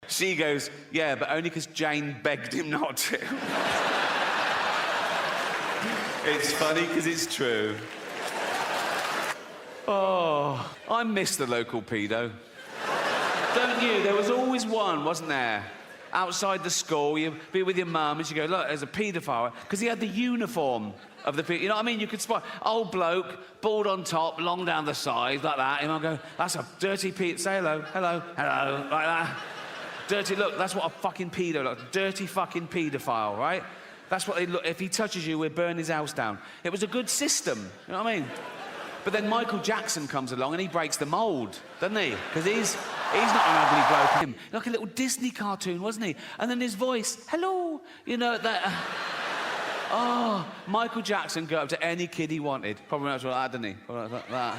She goes, yeah, but only because Jane begged him not to. It's funny because it's true. Oh, I miss the local pedo. Don't you? There was always one, wasn't there? Outside the school, you'd be with your mum and she'd go, look, there's a paedophile. Because he had the uniform of the pedo. You know what I mean? You could spot old bloke, bald on top, long down the side, like that. And I'll go, that's a dirty pedo. Say hello, hello, hello, like that. Dirty, look, that's what a fucking pedo looks like. Dirty fucking paedophile, right? That's what they look. If he touches you, we'll burn his house down. It was a good system, you know what I mean? But then Michael Jackson comes along and he breaks the mould, doesn't he? Because he's not an ugly bloke. Like a little Disney cartoon, wasn't he? And then his voice, hello, you know, that... oh, Michael Jackson got up to any kid he wanted. Probably not like that, didn't he? Probably like that.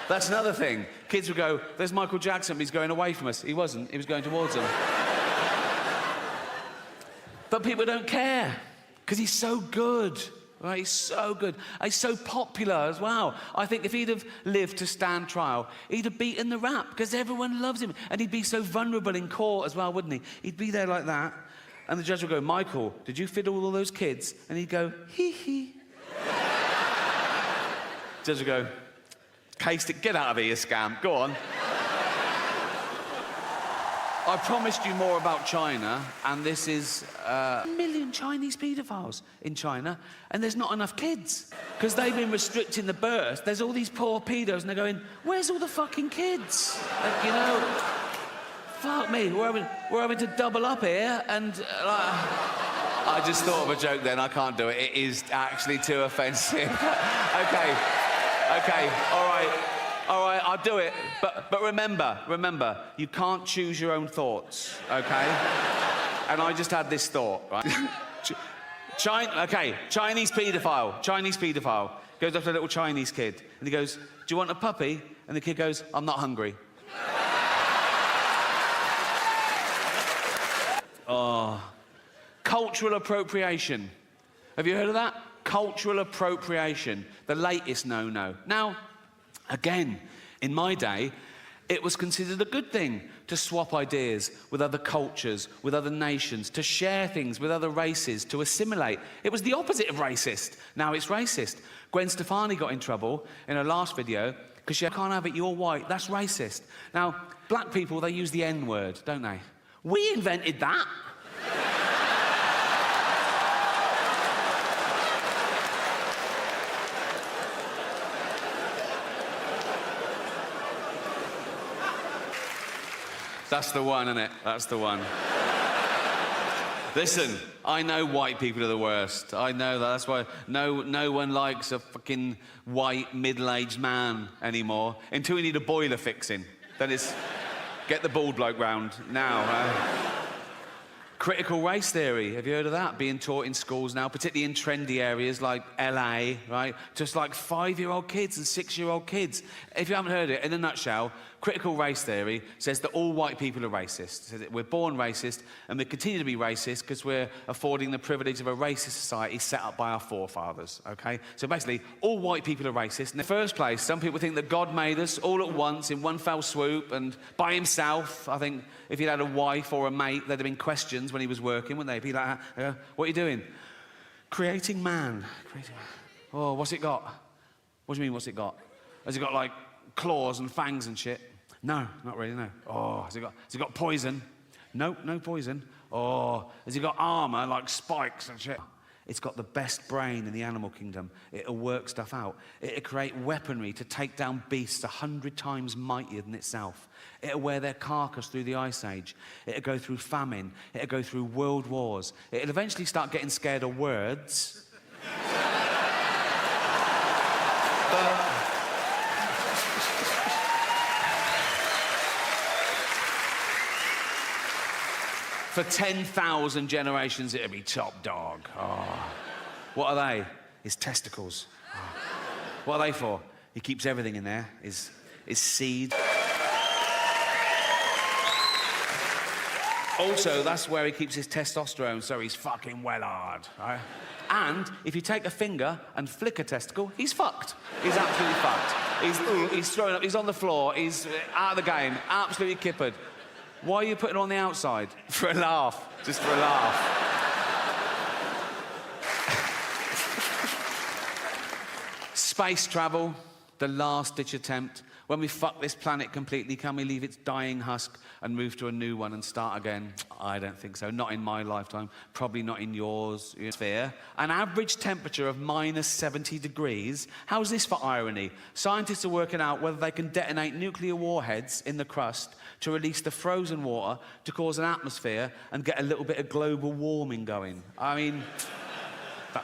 That's another thing. Kids would go, there's Michael Jackson, but he's going away from us. He wasn't, he was going towards them. But people don't care, because he's so good. Right, he's so good. He's so popular as well. I think if he'd have lived to stand trial, he'd have beaten the rap because everyone loves him. And he'd be so vulnerable in court as well, wouldn't he? He'd be there like that. And the judge would go, Michael, did you fiddle all those kids? And he'd go, hee hee. Judge would go, cased it, get out of here, you scam. Go on. I promised you more about China, and this is a million Chinese paedophiles in China, and there's not enough kids. Because they've been restricting the birth. There's all these poor pedos, and they're going, where's all the fucking kids? Like, you know, fuck me, we're having to double up here, and I just thought of a joke then, I can't do it. It is actually too offensive. Okay, all right, I'll do it. But remember, you can't choose your own thoughts, okay? And I just had this thought, right? Chinese paedophile. Goes up to a little Chinese kid, and he goes, do you want a puppy? And the kid goes, I'm not hungry. Oh. Cultural appropriation. Have you heard of that? Cultural appropriation. The latest no-no. Now, again, in my day, it was considered a good thing to swap ideas with other cultures, with other nations, to share things with other races, to assimilate. It was the opposite of racist. Now it's racist. Gwen Stefani got in trouble in her last video because she can't have it, you're white. That's racist. Now, black people, they use the N-word, don't they? We invented that. That's the one, isn't it? That's the one. Listen, I know white people are the worst. I know that. That's why no one likes a fucking white, middle-aged man anymore. Until we need a boiler fixing. Then it's get the bald bloke round now. Critical race theory, have you heard of that? Being taught in schools now, particularly in trendy areas like LA, right? Just like 5-year-old kids and 6-year-old kids. If you haven't heard it, in a nutshell, critical race theory says that all white people are racist. So that we're born racist and we continue to be racist because we're affording the privilege of a racist society set up by our forefathers, okay? So basically, all white people are racist. In the first place, some people think that God made us all at once in one fell swoop and by himself. I think if he'd had a wife or a mate, there'd have been questions when he was working, wouldn't they? Be like, what are you doing? Creating man. Oh, what's it got? What do you mean, what's it got? Has it got, like, claws and fangs and shit? No, not really, no. Oh, has it got poison? No, no poison. Oh, has it got armour, like spikes and shit? It's got the best brain in the animal kingdom. It'll work stuff out. It'll create weaponry to take down beasts 100 times mightier than itself. It'll wear their carcass through the Ice Age. It'll go through famine. It'll go through world wars. It'll eventually start getting scared of words. For 10,000 generations, it'll be top dog. Oh. What are they? His testicles. Oh. What are they for? He keeps everything in there. His seed. Also, that's where he keeps his testosterone, so he's fucking well hard, right? And if you take a finger and flick a testicle, he's fucked. He's absolutely fucked. He's throwing up. He's on the floor. He's out of the game. Absolutely kippered. Why are you putting it on the outside? For a laugh. Just for a laugh. Space travel, the last-ditch attempt. When we fuck this planet completely, can we leave its dying husk and move to a new one and start again? I don't think so. Not in my lifetime. Probably not in yours. Sphere. An average temperature of minus 70 degrees. How's this for irony? Scientists are working out whether they can detonate nuclear warheads in the crust to release the frozen water to cause an atmosphere and get a little bit of global warming going. I mean...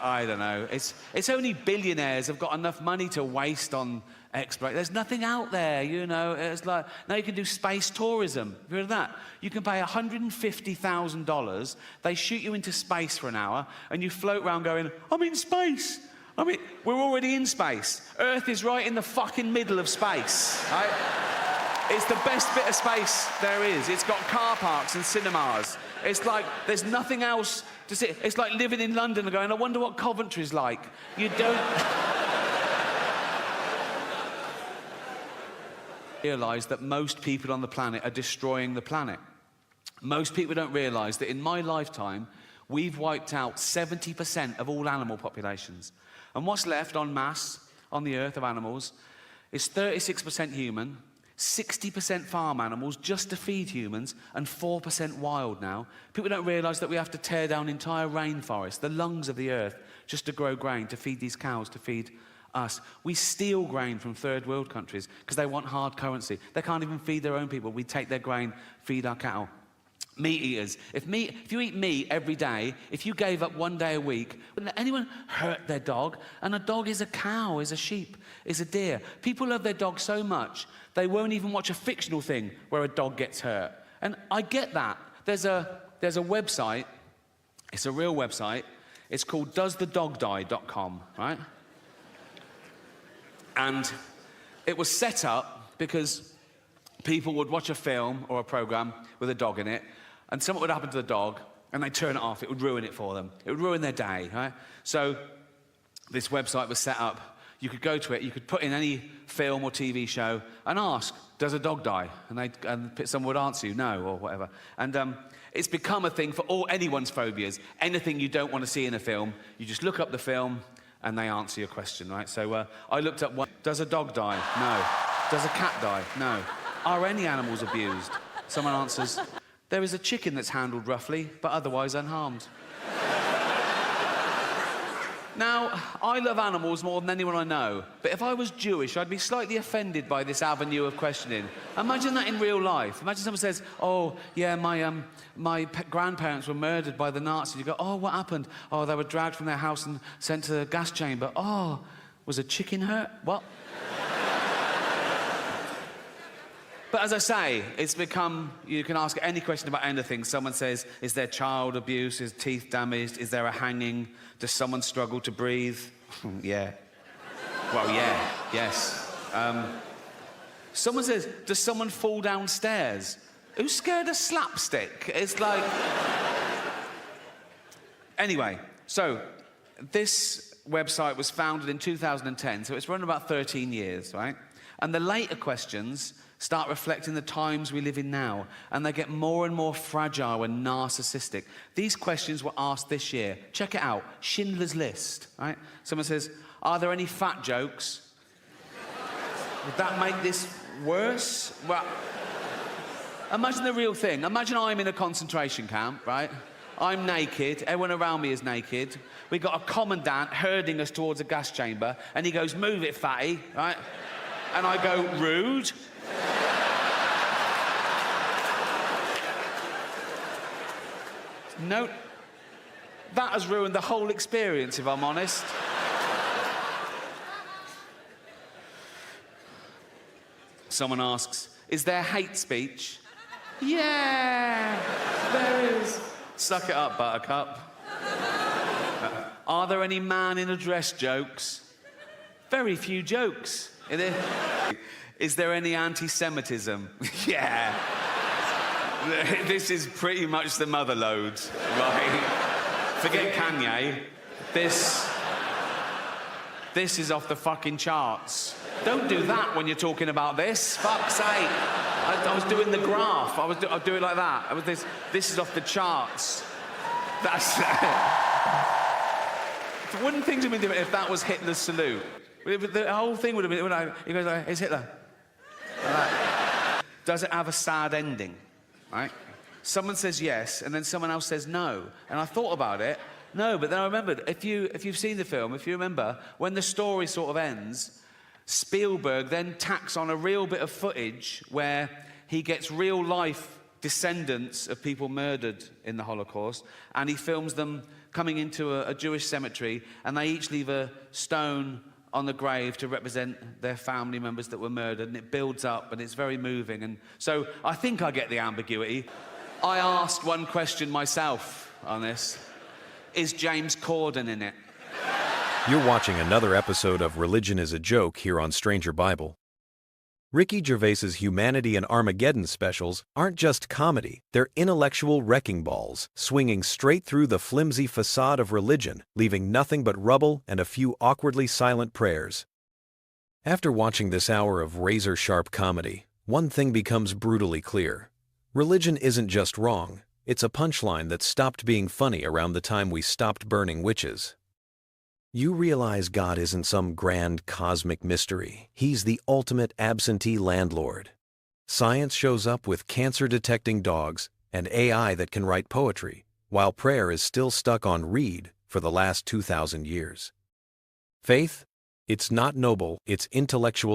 I don't know. It's only billionaires have got enough money to waste on exploration. There's nothing out there, you know. It's like, now you can do space tourism. Have you heard of that? You can pay $150,000. They shoot you into space for an hour, and you float around going, I'm in space. I mean, we're already in space. Earth is right in the fucking middle of space, right? It's the best bit of space there is. It's got car parks and cinemas. It's like there's nothing else to see. It's like living in London and going, I wonder what Coventry's like. You don't... realise that most people on the planet are destroying the planet. Most people don't realise that in my lifetime, we've wiped out 70% of all animal populations. And what's left en masse on the earth of animals is 36% human, 60% farm animals just to feed humans, and 4% wild now. People don't realise that we have to tear down entire rainforests, the lungs of the earth, just to grow grain, to feed these cows, to feed us. We steal grain from third world countries because they want hard currency. They can't even feed their own people. We take their grain, feed our cattle. Meat eaters. If you eat meat every day, if you gave up one day a week, wouldn't anyone hurt their dog? And a dog is a cow, is a sheep, is a deer. People love their dog so much, they won't even watch a fictional thing where a dog gets hurt. And I get that. There's a website, it's a real website, it's called doesthedogdie.com, right? And it was set up because people would watch a film or a program with a dog in it, and something would happen to the dog, and they'd turn it off. It would ruin it for them. It would ruin their day, right? So this website was set up. You could go to it, you could put in any film or TV show and ask, does a dog die? And someone would answer you, no, or whatever. And it's become a thing for anyone's phobias. Anything you don't want to see in a film, you just look up the film and they answer your question, right? So I looked up one. Does a dog die? No. Does a cat die? No. Are any animals abused? Someone answers, there is a chicken that's handled roughly, but otherwise unharmed. Now, I love animals more than anyone I know, but if I was Jewish, I'd be slightly offended by this avenue of questioning. Imagine that in real life. Imagine someone says, oh, yeah, my grandparents were murdered by the Nazis. You go, oh, what happened? Oh, they were dragged from their house and sent to the gas chamber. Oh, was a chicken hurt? What? But as I say, it's become, you can ask any question about anything. Someone says, is there child abuse? Is teeth damaged? Is there a hanging? Does someone struggle to breathe? Yeah. Well, yeah, yes. Someone says, does someone fall downstairs? Who's scared of slapstick? It's like... Anyway, so this website was founded in 2010, so it's run about 13 years, right? And the later questions start reflecting the times we live in now, and they get more and more fragile and narcissistic. These questions were asked this year. Check it out, Schindler's List, right? Someone says, are there any fat jokes? Would that make this worse? Well, imagine the real thing. Imagine I'm in a concentration camp, right? I'm naked, everyone around me is naked. We've got a commandant herding us towards a gas chamber, and he goes, move it, fatty, right? And I go, rude. No, that has ruined the whole experience, if I'm honest. Someone asks, is there hate speech? Yeah, there is. Suck it up, Buttercup. Are there any man in a dress jokes? Very few jokes. Is there any anti-Semitism? Yeah. This is pretty much the mother load, right? Forget Kanye. This is off the fucking charts. Don't do that when you're talking about this. Fuck's sake. I was doing the graph. I'll do it like that. This is off the charts. That's... Wouldn't things have been different if that was Hitler's salute? The whole thing would have been... He goes like, it's Hitler. Like that. Does it have a sad ending? Right? Someone says yes, and then someone else says no. And I thought about it. No, but then I remembered, if you've seen the film, if you remember, when the story sort of ends, Spielberg then tacks on a real bit of footage where he gets real-life descendants of people murdered in the Holocaust, and he films them coming into a Jewish cemetery, and they each leave a stone on the grave to represent their family members that were murdered, and it builds up, and it's very moving. And so I think I get the ambiguity. I asked one question myself on this. Is James Corden in it? You're watching another episode of Religion is a Joke here on Stranger Bible. Ricky Gervais's Humanity and Armageddon specials aren't just comedy, they're intellectual wrecking balls, swinging straight through the flimsy facade of religion, leaving nothing but rubble and a few awkwardly silent prayers. After watching this hour of razor-sharp comedy, one thing becomes brutally clear. Religion isn't just wrong, it's a punchline that stopped being funny around the time we stopped burning witches. You realize God isn't some grand cosmic mystery. He's the ultimate absentee landlord. Science shows up with cancer-detecting dogs and AI that can write poetry, while prayer is still stuck on read for the last 2,000 years. Faith? It's not noble, it's intellectual.